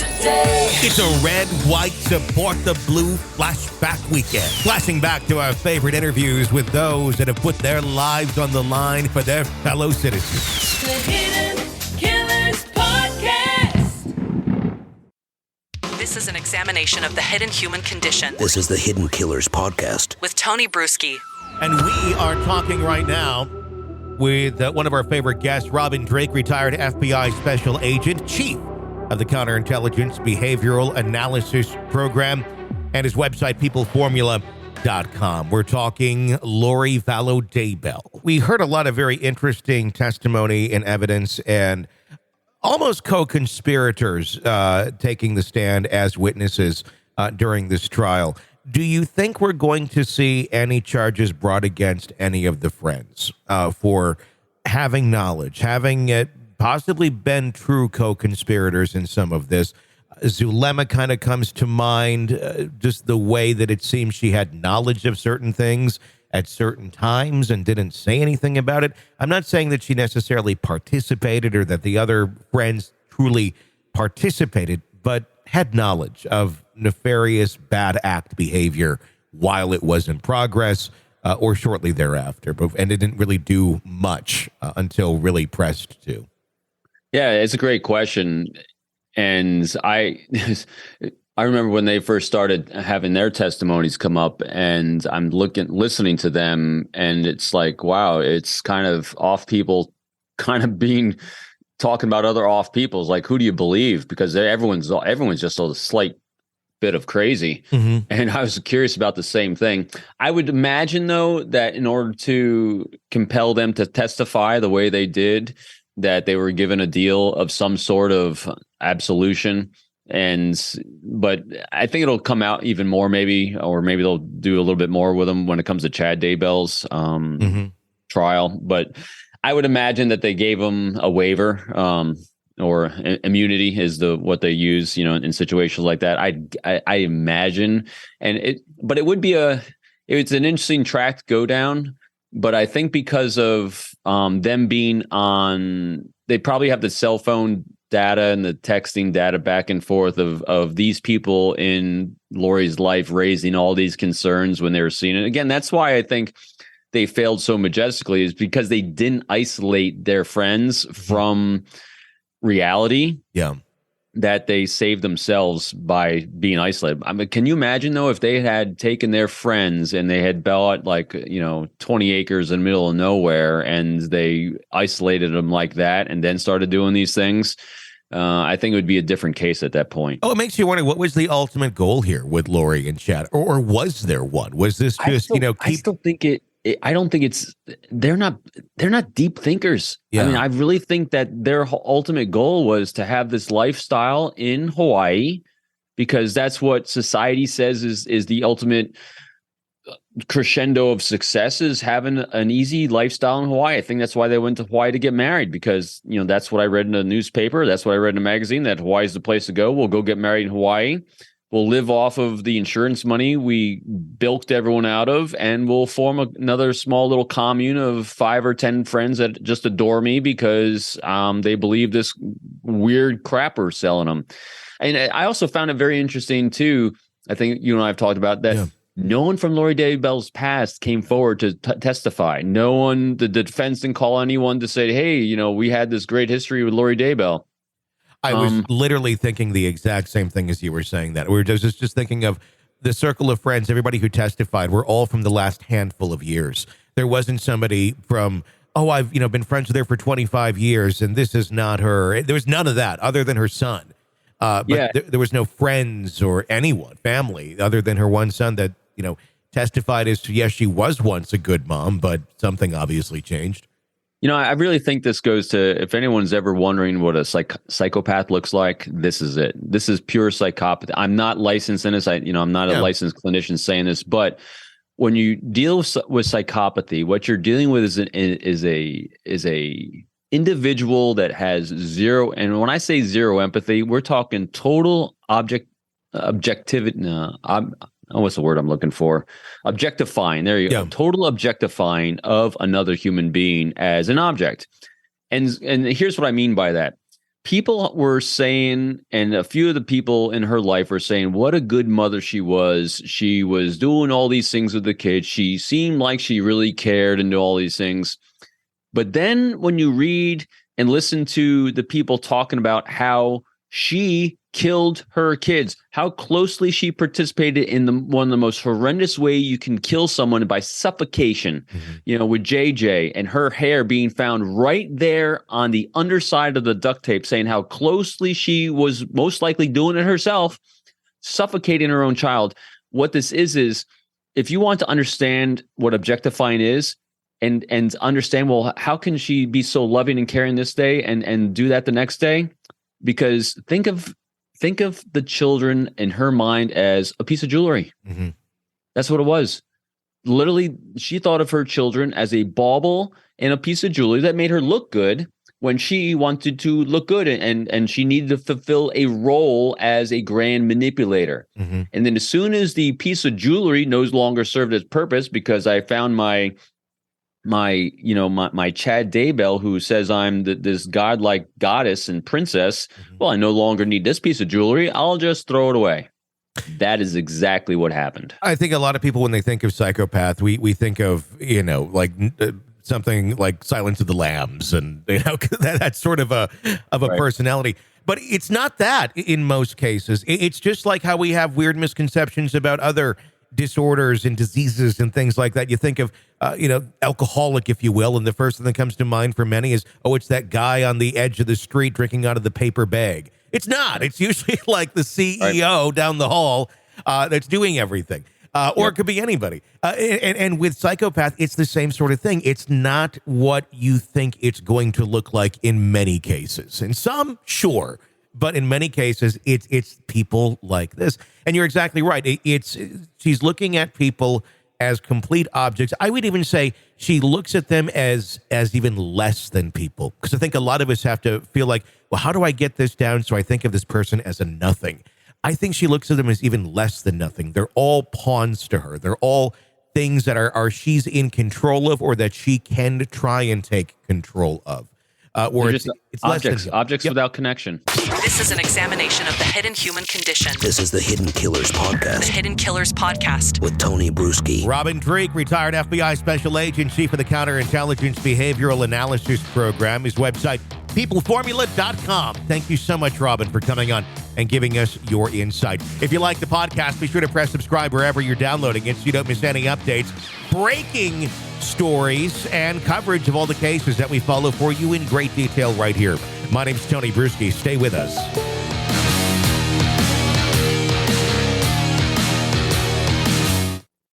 today. It's a red, white, support the blue flashback weekend. Flashing back to our favorite interviews with those that have put their lives on the line for their fellow citizens. The Hidden Killers Podcast. This is an examination of the hidden human condition This is the Hidden Killers Podcast. with Tony Brueski. And we are talking right now with one of our favorite guests, Robin Drake, retired FBI Special Agent, Chief of the Counterintelligence Behavioral Analysis Program, and his website, peopleformula.com. We're talking Lori Vallow Daybell. We heard a lot of very interesting testimony and evidence and almost co-conspirators taking the stand as witnesses during this trial. Do you think we're going to see any charges brought against any of the friends for having knowledge, having it possibly been true co-conspirators in some of this? Zulema kind of comes to mind, just the way that it seems she had knowledge of certain things at certain times and didn't say anything about it. I'm not saying that she necessarily participated or that the other friends truly participated, but had knowledge of nefarious bad act behavior while it was in progress or shortly thereafter, and it didn't really do much until really pressed to. Yeah, it's a great question. And I remember when they first started having their testimonies come up, and I'm listening to them, and it's like, wow, it's kind of off people kind of talking about other off people's, like, who do you believe? Because everyone's just a slight bit of crazy. Mm-hmm. And I was curious about the same thing. I would imagine, though, that in order to compel them to testify the way they did, that they were given a deal of some sort of absolution. But I think it'll come out even more, maybe they'll do a little bit more with them when it comes to Chad Daybell's trial. But I would imagine that they gave him a waiver, or immunity is what they use, in situations like that. I imagine, but it would be it's an interesting track to go down. But I think because of them being on, they probably have the cell phone data and the texting data back and forth of these people in Lori's life raising all these concerns when they were seeing it. Again, that's why I think they failed so majestically, is because they didn't isolate their friends from reality. Yeah. That they saved themselves by being isolated. I mean, can you imagine, though, if they had taken their friends and they had bought 20 acres in the middle of nowhere and they isolated them like that and then started doing these things? I think it would be a different case at that point. Oh, it makes you wonder, what was the ultimate goal here with Lori and Chad? Or was there one? Was this just, I still think I don't think they're not deep thinkers. Yeah. I mean, I really think that their ultimate goal was to have this lifestyle in Hawaii, because that's what society says is the ultimate crescendo of success, is having an easy lifestyle in Hawaii. I think that's why they went to Hawaii to get married, because, that's what I read in the newspaper. That's what I read in a magazine, that Hawaii is the place to go. We'll go get married in Hawaii. We'll live off of the insurance money we bilked everyone out of, and we'll form another small little commune of 5 or 10 friends that just adore me because they believe this weird crap we're selling them. And I also found it very interesting, too. I think you and I have talked about that. No one from Lori Daybell's past came forward to testify. No one, the defense didn't call anyone to say, hey, we had this great history with Lori Daybell. I was literally thinking the exact same thing as you were saying that. We were just thinking of the circle of friends. Everybody who testified were all from the last handful of years. There wasn't somebody from, I've been friends with her for 25 years and this is not her. There was none of that other than her son. But there was no friends or anyone, family, other than her one son that, testified as to, yes, she was once a good mom, but something obviously changed. I really think this goes to, if anyone's ever wondering what a psychopath looks like, this is it. This is pure psychopathy. I'm not licensed in this. I'm not a licensed clinician saying this, but when you deal with psychopathy, what you're dealing with is a individual that has zero. And when I say zero empathy, we're talking total objectivity. What's the word I'm looking for? Objectifying. There you go. Total objectifying of another human being as an object. And here's what I mean by that. people were saying, and a few of the people in her life were saying, what a good mother she was. She was doing all these things with the kids. She seemed like she really cared and did all these things. But then when you read and listen to the people talking about how she killed her kids, how closely she participated in one of the most horrendous way you can kill someone, by suffocation, with JJ, and her hair being found right there on the underside of the duct tape, saying how closely she was most likely doing it herself, suffocating her own child. What this is if you want to understand what objectifying is, and understand, well, how can she be so loving and caring this day and do that the next day? Because think of the children in her mind as a piece of jewelry. Mm-hmm. That's what it was. Literally, she thought of her children as a bauble and a piece of jewelry that made her look good when she wanted to look good, and she needed to fulfill a role as a grand manipulator. Mm-hmm. And then as soon as the piece of jewelry no longer served its purpose, because I found my Chad Daybell, who says I'm this godlike goddess and princess. Mm-hmm. Well, I no longer need this piece of jewelry. I'll just throw it away. That is exactly what happened. I think a lot of people, when they think of psychopath, we think of, something like Silence of the Lambs, and that's sort of a right. personality. But it's not that in most cases. It's just like how we have weird misconceptions about other disorders and diseases and things like that. You think of, alcoholic, if you will, and the first thing that comes to mind for many is, it's that guy on the edge of the street drinking out of the paper bag. It's not. It's usually like the CEO right. down the hall that's doing everything. Or it could be anybody. And with psychopath, it's the same sort of thing. It's not what you think it's going to look like in many cases. In some, sure. But in many cases, it's people like this. And you're exactly right. She's looking at people as complete objects. I would even say she looks at them as even less than people. Because I think a lot of us have to feel like, well, how do I get this down so I think of this person as a nothing? I think she looks at them as even less than nothing. They're all pawns to her. They're all things that are she's in control of, or that she can try and take control of. Or it's objects without connection. This is an examination of the hidden human condition. This is the Hidden Killers Podcast. The Hidden Killers Podcast. With Tony Brueski. Robin Drake, retired FBI Special Agent, Chief of the Counterintelligence Behavioral Analysis Program. His website, peopleformula.com. Thank you so much, Robin, for coming on and giving us your insight. If you like the podcast, be sure to press subscribe wherever you're downloading it so you don't miss any updates, breaking stories, and coverage of all the cases that we follow for you in great detail right here. My name's Tony Brueski. Stay with us.